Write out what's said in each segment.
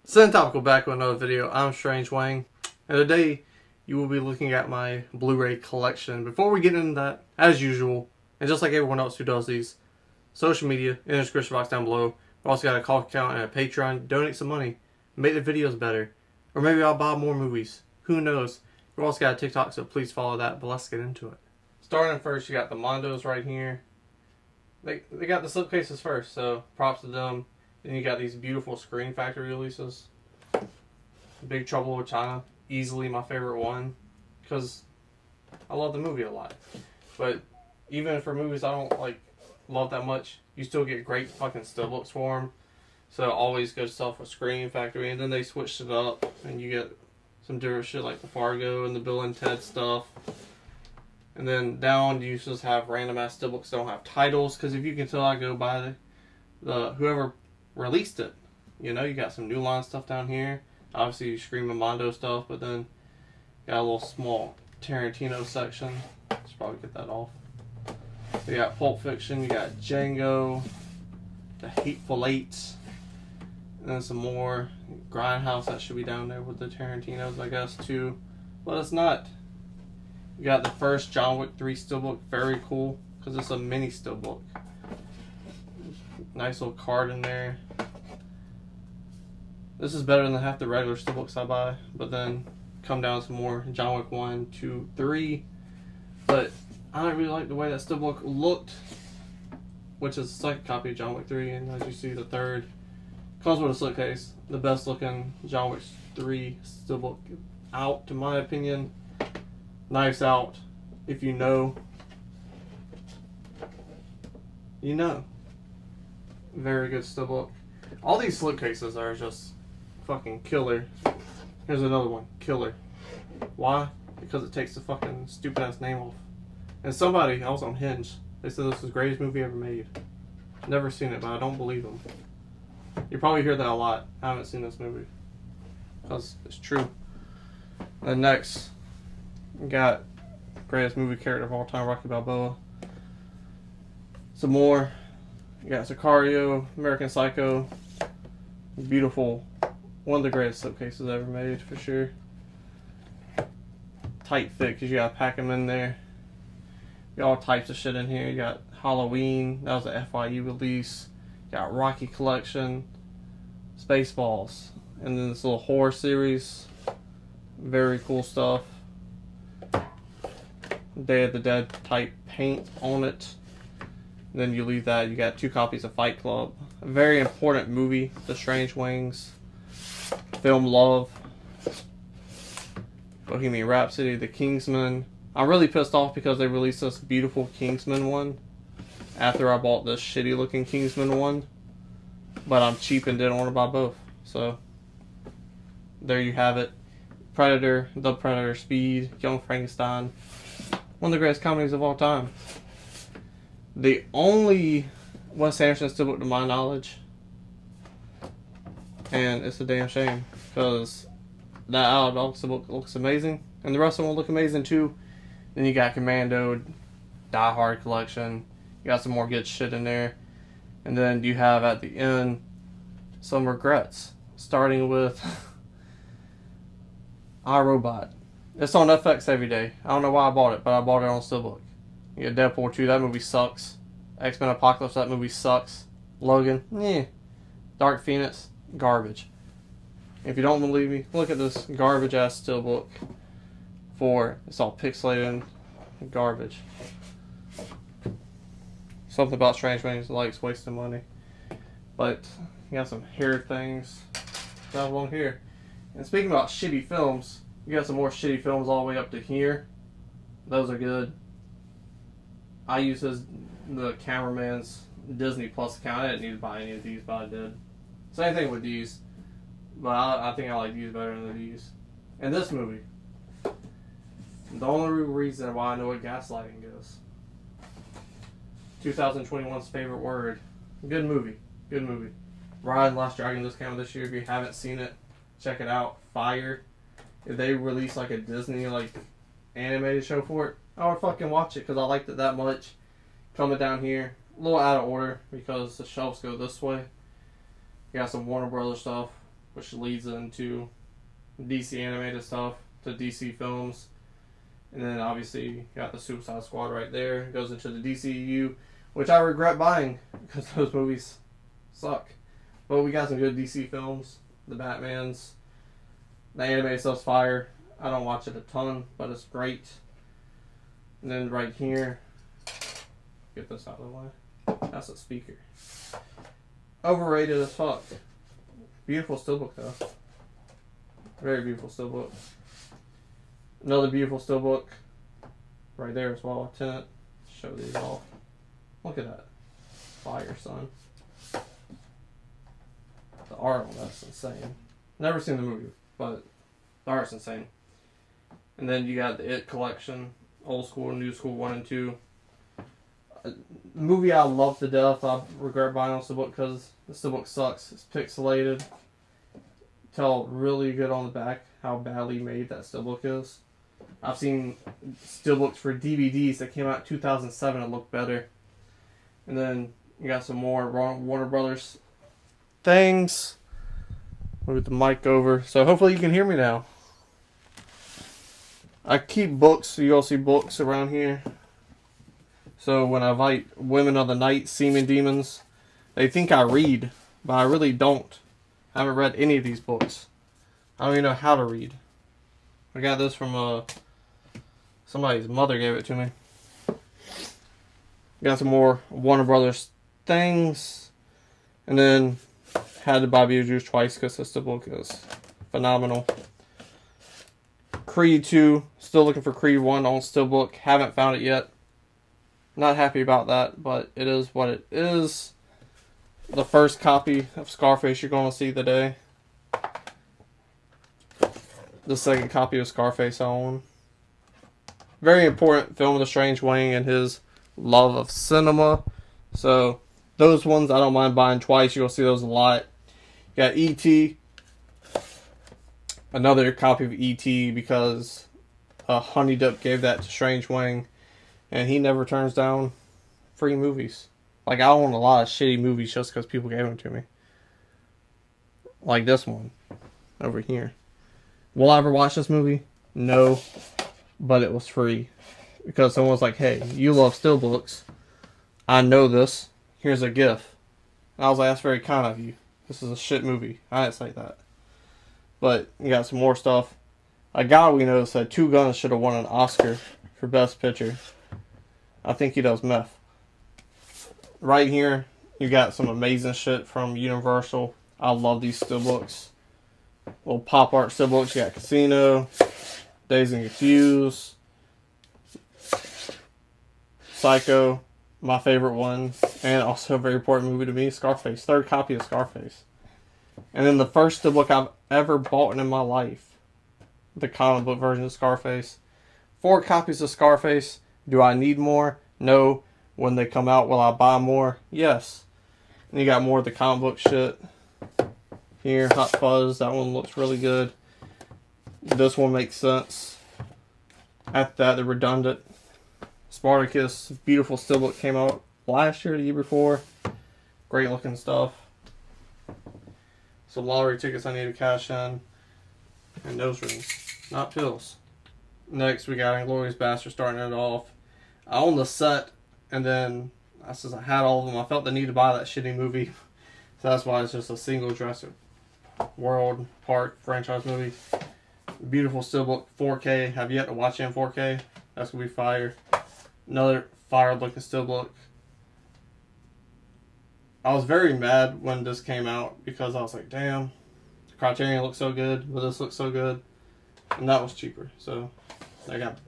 Topical back with another video. I'm Strange Wang, and today you will be looking at my Blu-ray collection. Before we get into that, as usual, and just like everyone else who does these, social media in the description box down below. We also got a call account and a Patreon. Donate some money, make the videos better, or maybe I'll buy more movies. Who knows? We've also got a TikTok, so please follow that. But let's get into it. Starting first, you got the Mondos right here. They got the slipcases first, so props to them. Then you got these beautiful Screen Factory releases. Big Trouble with China, easily my favorite one, because I love the movie a lot. But even for movies I don't love that much, you still get great fucking Stillbooks for them. So always good stuff with Screen Factory, and then they switched it up, and you get some different shit like the Fargo and the Bill and Ted stuff. And then down you just have random ass Stillbooks that don't have titles, because if you can tell, I go by the whoever released it. You know, you got some New Line stuff down here. Obviously, you Scream Mondo stuff, but then got a little small Tarantino section. Should probably get that off. You got Pulp Fiction, you got Django, The Hateful Eight, and then some more Grindhouse that should be down there with the Tarantinos, I guess, too. But it's not. You got the first John Wick 3 Steelbook, very cool, because it's a mini Steelbook. Nice little card in there. This is better than half the regular Steelbooks I buy, but then come down some more John Wick 1, 2, 3. But I don't really like the way that Steelbook looked, which is the second copy of John Wick 3, and as you see, the third comes with a slipcase. The best looking John Wick 3 Steelbook out, in my opinion. Knives Out. If you know, you know. Very good Steelbook. All these slipcases are just fucking killer. Here's another one. Killer. Why? Because it takes the fucking stupid ass name off. And somebody else on Hinge, they said this was the greatest movie ever made. Never seen it, but I don't believe them. You probably hear that a lot. I haven't seen this movie. Because it's true. And next, we got greatest movie character of all time, Rocky Balboa. Some more. You got Sicario, American Psycho. Beautiful. One of the greatest slipcases ever made, for sure. Tight fit, because you gotta pack them in there. You got all types of shit in here. You got Halloween. That was a FYE release. You got Rocky Collection. Spaceballs. And then this little horror series. Very cool stuff. Day of the Dead type paint on it. Then you leave that, you got 2 copies of Fight Club. A very important movie, The Strange Wings. Film Love. Bohemian Rhapsody, The Kingsman. I'm really pissed off because they released this beautiful Kingsman one after I bought this shitty looking Kingsman one. But I'm cheap and didn't want to buy both. So, there you have it. Predator, The Predator, Speed, Young Frankenstein. One of the greatest comedies of all time. The only Wes Anderson Steelbook to my knowledge, and it's a damn shame, because that Isle of Dogs Steelbook looks amazing, and the rest of them will look amazing too. Then you got Commando, Die Hard Collection, you got some more good shit in there, and then you have at the end some regrets, starting with iRobot. It's on FX every day. I don't know why I bought it, but I bought it on Stillbook. You got Deadpool 2, that movie sucks. X-Men Apocalypse, that movie sucks. Logan, Dark Phoenix, garbage. If you don't believe me, look at this garbage ass Steelbook. It's all pixelated and garbage. Something about Strange Wings likes wasting money. But you got some hair things down along here. And speaking about shitty films, you got some more shitty films all the way up to here. Those are good. I use the cameraman's Disney Plus account. I didn't need to buy any of these, but I did. Same thing with these. But I think I like these better than these. And this movie. The only reason why I know what gaslighting is. 2021's favorite word. Good movie. Good movie. Ride Last Dragon just came out this year. If you haven't seen it, check it out. Fire. If they release like a Disney animated show for it, I would fucking watch it because I liked it that much. Coming down here, a little out of order because the shelves go this way. You got some Warner Brothers stuff. which leads into DC animated stuff to DC films. And then obviously you got the Suicide Squad right there. It goes into the DCU, which I regret buying because those movies suck. But we got some good DC films. The Batmans. The anime stuff's fire. I don't watch it a ton, but it's great. And then right here, get this out of the way. That's a speaker. Overrated as fuck. Beautiful steelbook though. Very beautiful steelbook. Another beautiful steelbook. Right there as well. Tenant. Show these off. Look at that. Fire, son. The art on that's insane. Never seen the movie, but the art's insane. And then you got the It collection. Old school, new school, 1 and 2. A movie I love to death. I regret buying this book because the steelbook sucks. It's pixelated. Tell really good on the back how badly made that steelbook is. I've seen steelbooks for DVDs that came out in 2007 that look better. And then you got some more Warner Brothers things. Move the mic over. So hopefully you can hear me now. I keep books, so you'll see books around here. So when I invite women of the night, semen demons, they think I read, but I really don't. I haven't read any of these books. I don't even know how to read. I got this from somebody's mother gave it to me. Got some more Warner Brothers things. And then had to buy Beetlejuice twice because this book is phenomenal. Creed 2. Still looking for Creed 1 on Stillbook. Haven't found it yet. Not happy about that, but it is what it is. The first copy of Scarface you're going to see today. The second copy of Scarface I own. Very important film of the strange Wang and his love of cinema. So those ones I don't mind buying twice. You'll see those a lot. You got E.T. Another copy of E.T. because Honey Dip gave that to Strange Wang. And he never turns down free movies. Like, I own a lot of shitty movies just because people gave them to me. Like this one. Over here. Will I ever watch this movie? No. But it was free. Because someone was like, hey, you love steelbooks. I know this. Here's a gift. And I was like, that's very kind of you. This is a shit movie. I didn't say that. But you got some more stuff. A guy we know said Two Guns should have won an Oscar for Best Picture. I think he does meth. Right here, you got some amazing shit from Universal. I love these steelbooks. Little pop art steelbooks. You got Casino, Dazed and Confused, Psycho, my favorite one, and also a very important movie to me, Scarface. Third copy of Scarface. And then the first steelbook I've ever bought in my life. The comic book version of Scarface. 4 copies of Scarface. Do I need more? No. When they come out, will I buy more? Yes. And you got more of the comic book shit. Here, Hot Fuzz. That one looks really good. This one makes sense. After that, the Redundant. Spartacus. Beautiful steelbook came out last year, the year before. Great looking stuff. Some lottery tickets I need to cash in. And nose rings. Not pills. Next, we got Inglourious Basterds starting it off. I own the set, and then since I had all of them, I felt the need to buy that shitty movie. So that's why it's just a single Jurassic World Park franchise movie. Beautiful steelbook, 4K. Have yet to watch it in 4K. That's going to be fire. Another fire looking steelbook. I was very mad when this came out because I was like, damn, Criterion looks so good, but this looks so good. And that was cheaper. So I got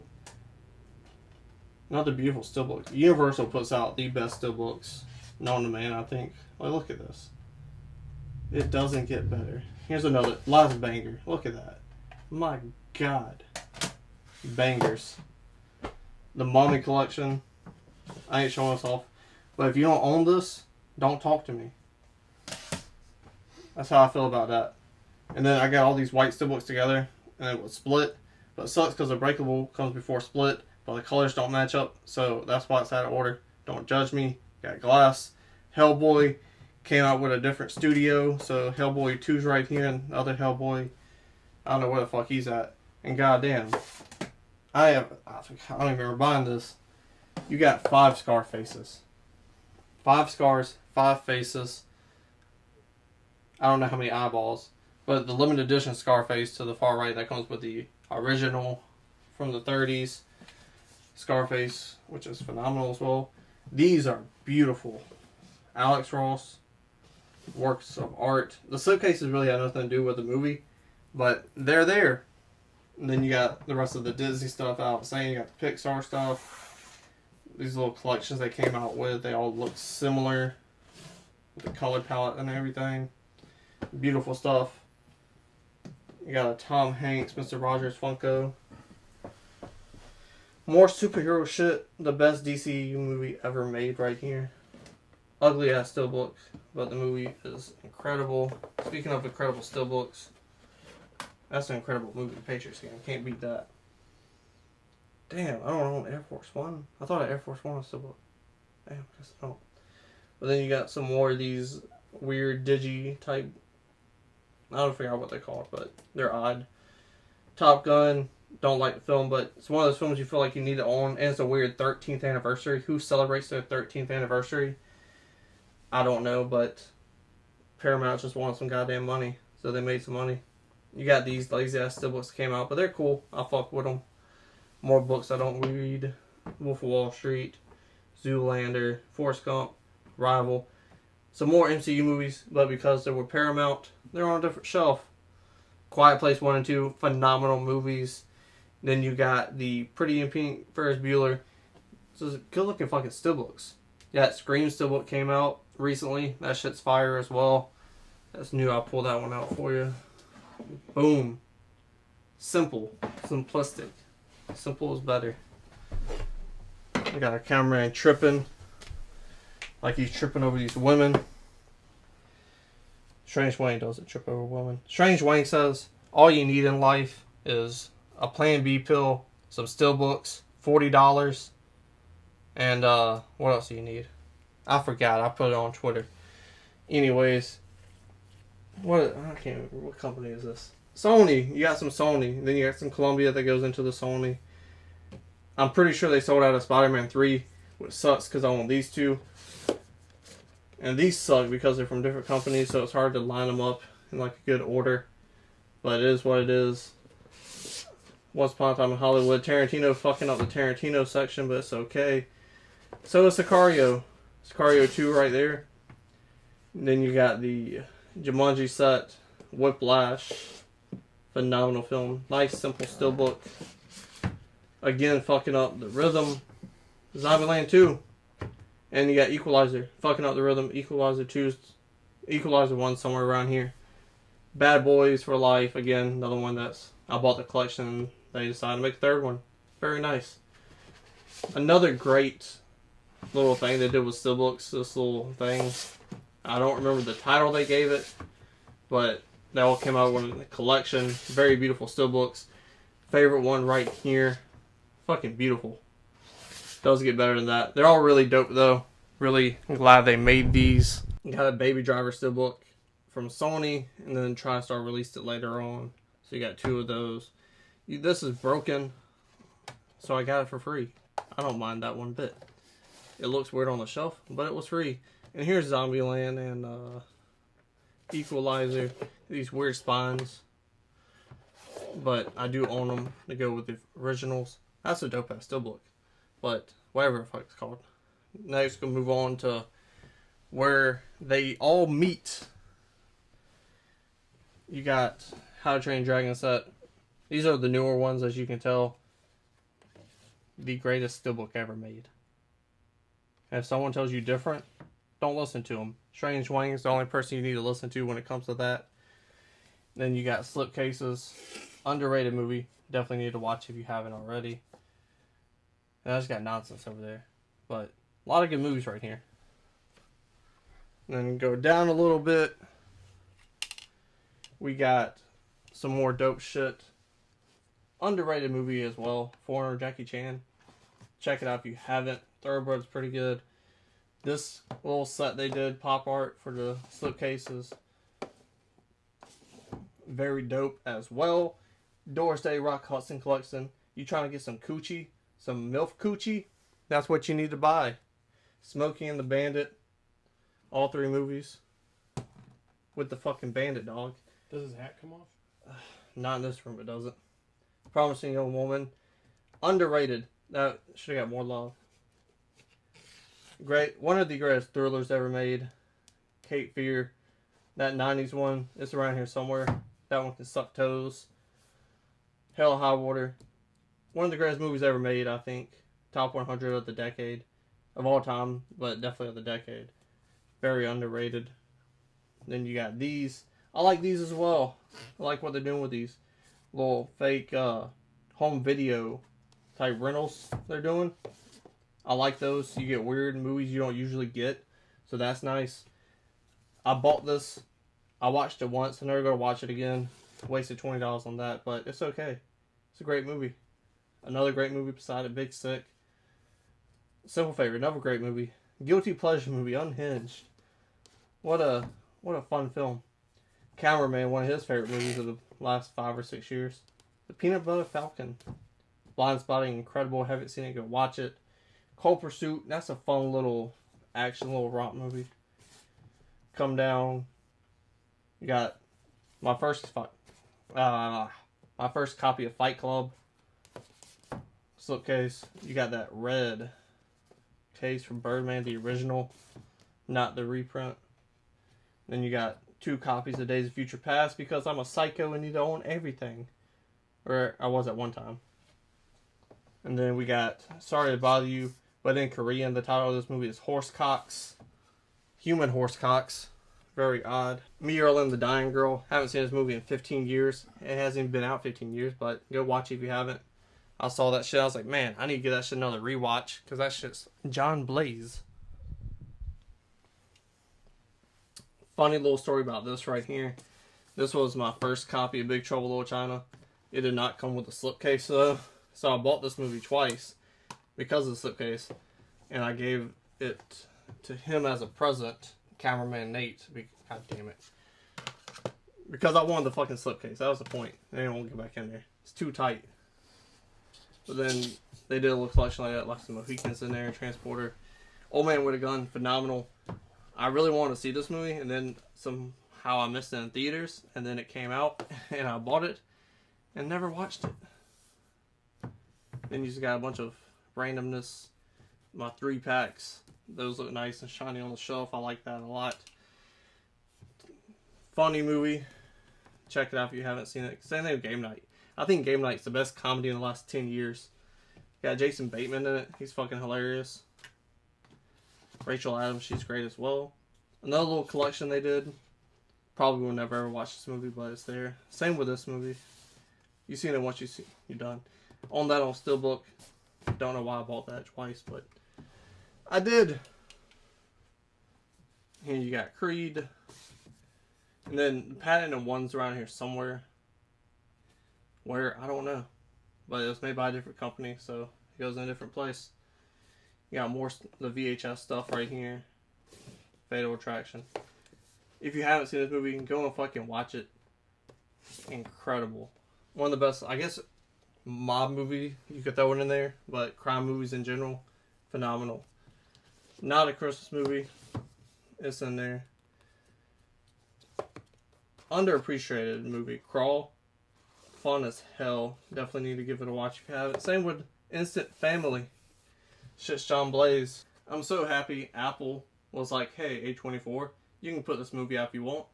another beautiful steelbook. Universal puts out the best steelbooks known to man, I think. Like, look at this. It doesn't get better. Here's another last banger. Look at that. My God. Bangers. The Mommy collection. I ain't showing this off. But if you don't own this, don't talk to me. That's how I feel about that. And then I got all these white steelbooks together. And it was split. But it sucks because the breakable comes before split. But the colors don't match up. So that's why it's out of order. Don't judge me. Got glass. Hellboy. came out with a different studio. So Hellboy 2's right here, and the other Hellboy, I don't know where the fuck he's at. And goddamn, I don't even remember buying this. You got 5 Scarfaces. 5 scars, 5 faces. I don't know how many eyeballs. But the limited edition Scarface to the far right, that comes with the original from the 30s. Scarface, which is phenomenal as well. These are beautiful. Alex Ross, works of art. The slipcases really had nothing to do with the movie, but they're there. And then you got the rest of the Disney stuff I was saying. You got the Pixar stuff. These little collections they came out with, they all look similar. With the color palette and everything. Beautiful stuff. You got a Tom Hanks, Mr. Rogers Funko. More superhero shit. The best DCU movie ever made right here. Ugly ass Stillbook, but the movie is incredible. Speaking of incredible Stillbooks, that's an incredible movie, The Patriots game. Can't beat that. Damn, I don't own Air Force One. I thought Air Force One was Stillbook. Damn, I guess I don't. But then you got some more of these weird digi type. I don't figure out what they call it, but they're odd. Top Gun. Don't like the film, but it's one of those films you feel like you need to own, and it's a weird 13th anniversary. Who celebrates their 13th anniversary? I don't know, but Paramount just wanted some goddamn money, so they made some money. You got these lazy ass Stillbooks that came out, but they're cool. I fuck with them. More books I don't read. Wolf of Wall Street, Zoolander, Forrest Gump, Rival. Some more MCU movies, but because they were Paramount, they're on a different shelf. Quiet Place 1 and 2, phenomenal movies. Then you got the Pretty in Pink, Ferris Bueller. So it's good looking fucking Stillbooks. Yeah, Scream Stillbook came out recently. That shit's fire as well. That's new. I'll pull that one out for you. Boom. Simple. Simplistic. Simple is better. We got our cameraman tripping. Like he's tripping over these women. Strange Wang doesn't trip over women. Strange Wang says, all you need in life is a Plan B pill, some Stillbooks, $40, and what else do you need? I forgot. I put it on Twitter. Anyways, I can't remember what company is this. Sony. You got some Sony. Then you got some Columbia that goes into the Sony. I'm pretty sure they sold out of Spider-Man 3, which sucks because I own these two. And these suck because they're from different companies, so it's hard to line them up in like a good order. But it is what it is. Once Upon a Time in Hollywood. Tarantino fucking up the Tarantino section, but it's okay. So is Sicario. Sicario 2 right there. And then you got the Jumanji set. Whiplash. Phenomenal film. Nice, simple Stillbook. Again, fucking up the rhythm. Zombieland 2. And you got Equalizer. Fucking up the rhythm. Equalizer 2's. Equalizer 1 somewhere around here. Bad Boys for Life. Again, another one that's... I bought the collection and they decided to make a third one. Very nice. Another great little thing they did with Stillbooks. This little thing. I don't remember the title they gave it. But they all came out with a collection. Very beautiful Stillbooks. Favorite one right here. Fucking beautiful. Doesn't get better than that. They're all really dope though. Really glad they made these. Got a Baby Driver Stillbook from Sony. And then TriStar released it later on. So you got 2 of those. This is broken. So I got it for free. I don't mind that one bit. It looks weird on the shelf. But it was free. And here's Zombieland and Equalizer. These weird spines. But I do own them to go with the originals. That's a dope ass Stillbook. But whatever the fuck it's called. Next we'll move on to where they all meet. You got How to Train Your Dragon set. These are the newer ones, as you can tell. The greatest Stillbook ever made. And if someone tells you different, don't listen to them. Strange Wang is the only person you need to listen to when it comes to that. Then you got Slipcases. Underrated movie. Definitely need to watch if you haven't already. And I just got nonsense over there. But a lot of good movies right here. And then go down a little bit. We got some more dope shit. Underrated movie as well. Foreigner, Jackie Chan. Check it out if you haven't. Thoroughbred's pretty good. This little set they did, pop art for the slipcases, very dope as well. Doris Day Rock Hudson collection. You trying to get some coochie, some MILF coochie? That's what you need to buy. Smoky and the Bandit, all 3 movies with the fucking Bandit dog. Does his hat come off? Not in this room, it doesn't. Promising Young Woman, underrated. That should have got more love. Great, one of the greatest thrillers ever made. Cape Fear, that 90s one. It's around here somewhere. That one can suck toes. Hell or High Water, one of the greatest movies ever made, I think. Top 100 of the decade. Of all time, but definitely of the decade. Very underrated. Then you got these. I like these as well. I like what they're doing with these little fake home video type rentals they're doing. I like those. You get weird movies you don't usually get. So that's nice. I bought this. I watched it once. I'm never going to watch it again. Wasted $20 on that, but it's okay. It's a great movie. Another great movie beside it, Big Sick. Simple Favor, another great movie. Guilty Pleasure movie, Unhinged. What a fun film. Cameraman, one of his favorite movies of the last 5 or 6 years. The Peanut Butter Falcon. Blind Spotting, incredible. Haven't seen it, go watch it. Cold Pursuit, that's a fun little action, little romp movie. Come Down. You got my first copy of Fight Club. Slipcase. You got that red case from Birdman, the original, not the reprint. Then you got 2 copies of Days of Future Past because I'm a psycho and need to own everything. Or I was at one time. And then we got Sorry to Bother You, but in Korean the title of this movie is Horsecocks. Human Horsecocks. Very odd. Me, Earl, and the Dying Girl. Haven't seen this movie in 15 years. It hasn't even been out 15 years, but go watch it if you haven't. I saw that shit. I was like, man, I need to give that shit another rewatch because that shit's John Blaze. Funny little story about this right here. This was my first copy of Big Trouble in Little China. It did not come with a slipcase though, so I bought this movie twice because of the slipcase, and I gave it to him as a present. Cameraman Nate. God damn it. Because I wanted the fucking slipcase. That was the point. They won't get back in there. It's too tight. But then they did a little collection like that, like some Mohicans in there, Transporter. Old Man with a Gun, phenomenal. I really wanted to see this movie, and then somehow I missed it in theaters, and then it came out, and I bought it, and never watched it. Then you just got a bunch of randomness. My 3-packs. Those look nice and shiny on the shelf. I like that a lot. Funny movie. Check it out if you haven't seen it. Same thing with Game Night. I think Game Night's the best comedy in the last 10 years. Got Jason Bateman in it. He's fucking hilarious. Rachel Adams, she's great as well. Another little collection they did. Probably will never ever watch this movie, but it's there. Same with this movie. You've seen it once, you're done. On that on Stillbook. Don't know why I bought that twice, but I did. Here you got Creed. And then Patent and One's around here somewhere. Where? I don't know. But it was made by a different company, so it goes in a different place. You got more the VHS stuff right here. Fatal Attraction. If you haven't seen this movie, you can go and fucking watch it. Incredible. One of the best, I guess, mob movie. You could throw it in there, but crime movies in general, phenomenal. Not a Christmas movie. It's in there. Underappreciated movie, Crawl. Fun as hell. Definitely need to give it a watch if you haven't. Same with Instant Family. Shit's John Blaze. I'm so happy Apple was like, hey, A24, you can put this movie out if you want.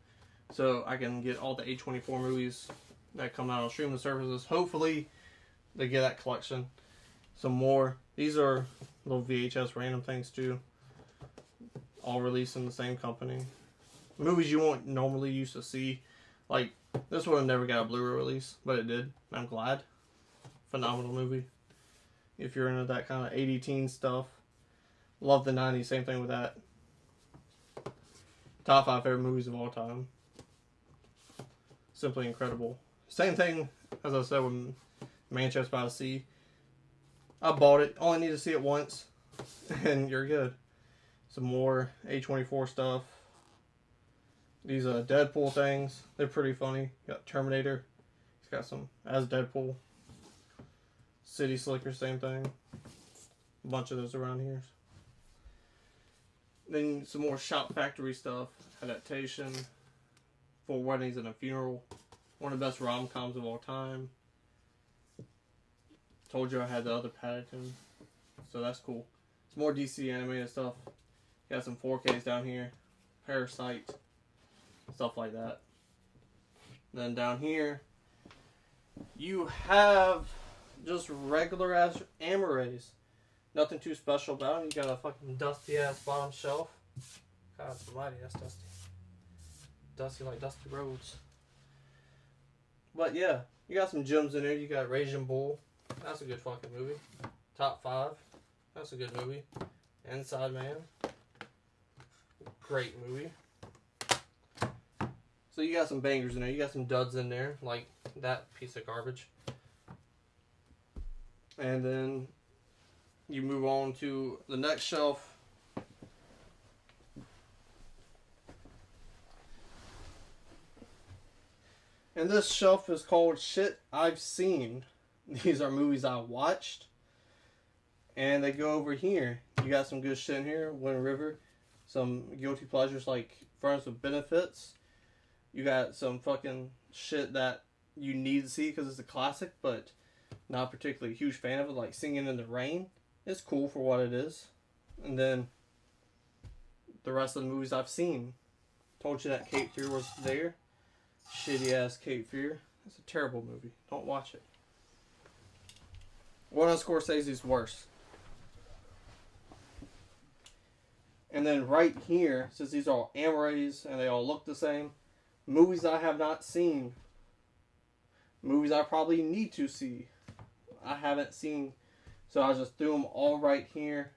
So I can get all the A24 movies that come out on streaming services. Hopefully they get that collection. Some more. These are little VHS random things too. All released in the same company. Movies you won't normally used to see. Like, this one never got a Blu-ray release, but it did. I'm glad. Phenomenal movie. If you're into that kind of 80 teen stuff. Love the 90s, same thing with that. Top 5 favorite movies of all time. Simply incredible. Same thing, as I said, with Manchester by the Sea. I bought it. Only need to see it once. And you're good. Some more A24 stuff. These Deadpool things. They're pretty funny. You got Terminator. He's got some as Deadpool. City Slicker, same thing. A bunch of those around here. Then some more Shop Factory stuff. Adaptation. 4 Weddings and a Funeral. One of the best rom-coms of all time. Told you I had the other Paddington. So that's cool. Some more DC animated stuff. Got some 4Ks down here. Parasite. Stuff like that. Then down here, you have just regular ass Amarays. Nothing too special about them. You got a fucking dusty ass bottom shelf. God almighty, that's dusty. Dusty like dusty roads. But yeah, you got some gems in there. You got Raging Bull. That's a good fucking movie. Top 5. That's a good movie. Inside Man. Great movie. So you got some bangers in there. You got some duds in there, like that piece of garbage. And then you move on to the next shelf. And this shelf is called Shit I've Seen. These are movies I watched. And they go over here. You got some good shit in here. Wind River. Some guilty pleasures like Friends with Benefits. You got some fucking shit that you need to see because it's a classic, but not particularly a huge fan of it, like Singing in the Rain. It's cool for what it is. And then the rest of the movies I've seen. Told you that Cape Fear was there. Shitty ass Cape Fear. It's a terrible movie. Don't watch it. One of Scorsese's worse. And then right here, since these are all Amarays and they all look the same, movies I have not seen. Movies I probably need to see. I haven't seen. So I just threw them all right here.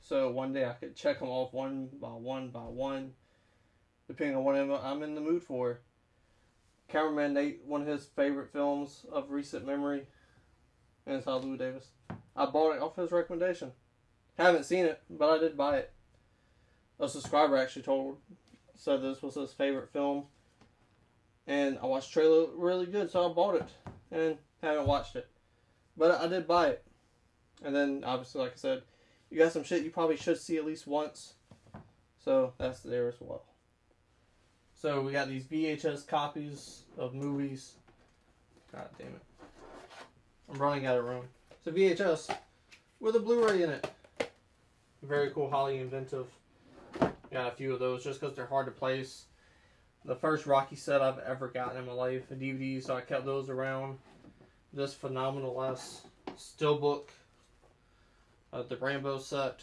So one day I could check them off one by one. Depending on what I'm in the mood for. Cameraman Nate, one of his favorite films of recent memory. And it's Louis Davis. I bought it off his recommendation. Haven't seen it, but I did buy it. A subscriber actually said this was his favorite film. And I watched the trailer really good, so I bought it. And haven't watched it. But I did buy it. And then, obviously, like I said, you got some shit you probably should see at least once. So, that's there as well. So, we got these VHS copies of movies. God damn it. I'm running out of room. It's a VHS with a Blu-ray in it. Very cool, highly inventive. Got a few of those just because they're hard to place. The first Rocky set I've ever gotten in my life, a DVD, so I kept those around. This phenomenal ass Stillbook, the Rambo set,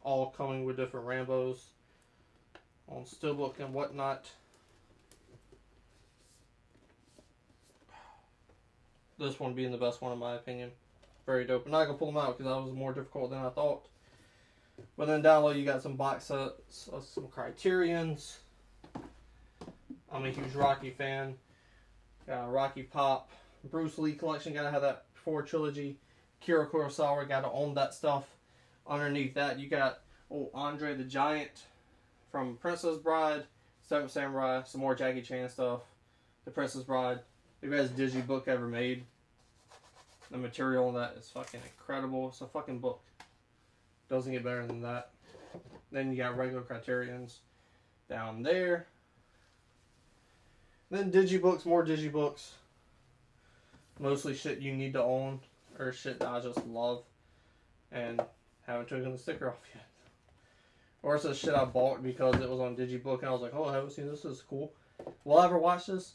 all coming with different Rambos on Stillbook and whatnot. This one being the best one in my opinion. Very dope. I'm not gonna pull them out because that was more difficult than I thought. But then down low you got some box sets of some Criterions. I'm a huge Rocky fan. Got a Rocky Pop, Bruce Lee collection. Gotta have that 4 trilogy. Kira Kurosawa. Gotta own that stuff. Underneath that you got Andre the Giant from Princess Bride, Seventh Samurai. Some more Jackie Chan stuff. The Princess Bride. The best digibook ever made. The material on that is fucking incredible. It's a fucking book. Doesn't get better than that. Then you got regular Criterions down there. Then digibooks, more digibooks. Mostly shit you need to own. Or shit that I just love. And haven't taken the sticker off yet. Or it's a shit I bought because it was on digibook and I was like, oh, I haven't seen this. This is cool. Will I ever watch this?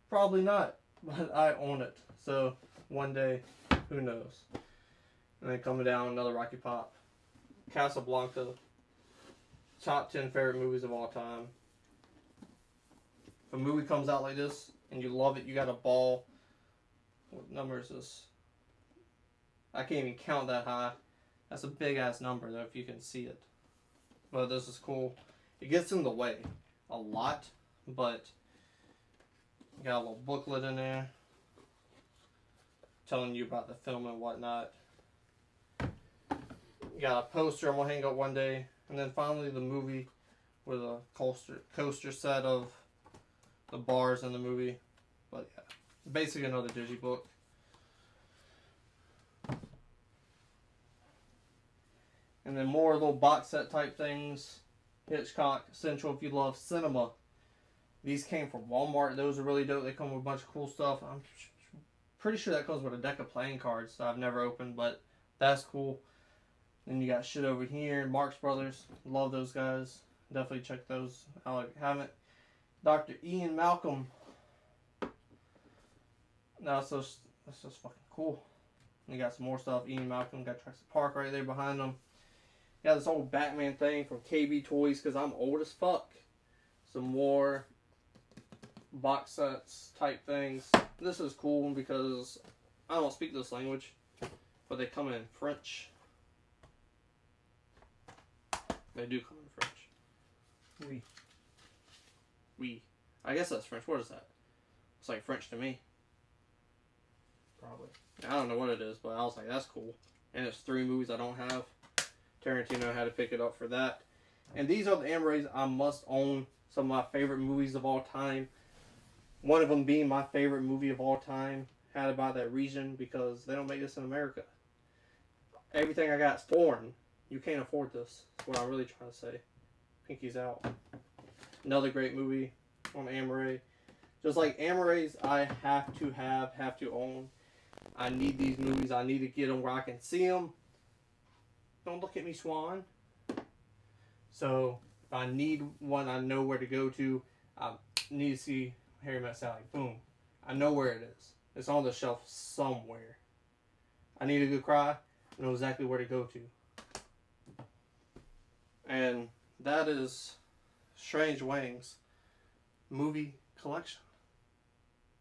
Probably not. But I own it. So one day, who knows. And then coming down, another Rocky Pop. Casablanca. Top 10 favorite movies of all time. If a movie comes out like this and you love it, you got a ball. What number is this? I can't even count that high. That's a big ass number though if you can see it. But this is cool. It gets in the way a lot, but you got a little booklet in there telling you about the film and whatnot. got a poster I'm going to hang up one day. And then finally the movie with a coaster set of the bars in the movie. But yeah, basically another digibook. And then more little box set type things. Hitchcock Central if you love cinema. These came from Walmart. Those are really dope. They come with a bunch of cool stuff. I'm pretty sure that comes with a deck of playing cards that I've never opened, but that's cool. Then you got shit over here. Marx Brothers. Love those guys. Definitely check those out if you haven't. Dr. Ian Malcolm. That's just fucking cool. You got some more stuff. Ian Malcolm. Got Jurassic Park right there behind them. Got this old Batman thing from KB Toys because I'm old as fuck. Some more box sets type things. This is cool because I don't speak this language, but they come in French. They do come in French. Oui. Oui. I guess that's French. What is that? It's like French to me. Probably. I don't know what it is, but I was like, that's cool. And it's 3 movies I don't have. Tarantino had to pick it up for that. And these are the Amrays I must own. Some of my favorite movies of all time. One of them being my favorite movie of all time. Had to buy that region because they don't make this in America. Everything I got is foreign. You can't afford this. That's what I'm really trying to say. Pinky's out. Another great movie on Amaray. Just like Amarays, I have to own. I need these movies. I need to get them where I can see them. Don't look at me, Swan. So, if I need one, I know where to go to. I need to see Harry Met Sally. Boom. I know where it is. It's on the shelf somewhere. I need a good cry. I know exactly where to go to. And that is Strange Wang's movie collection.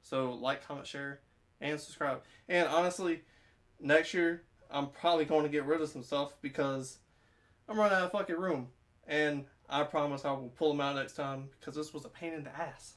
So, like, comment, share, and subscribe. And honestly, next year, I'm probably going to get rid of some stuff because I'm running out of fucking room. And I promise I will pull them out next time because this was a pain in the ass.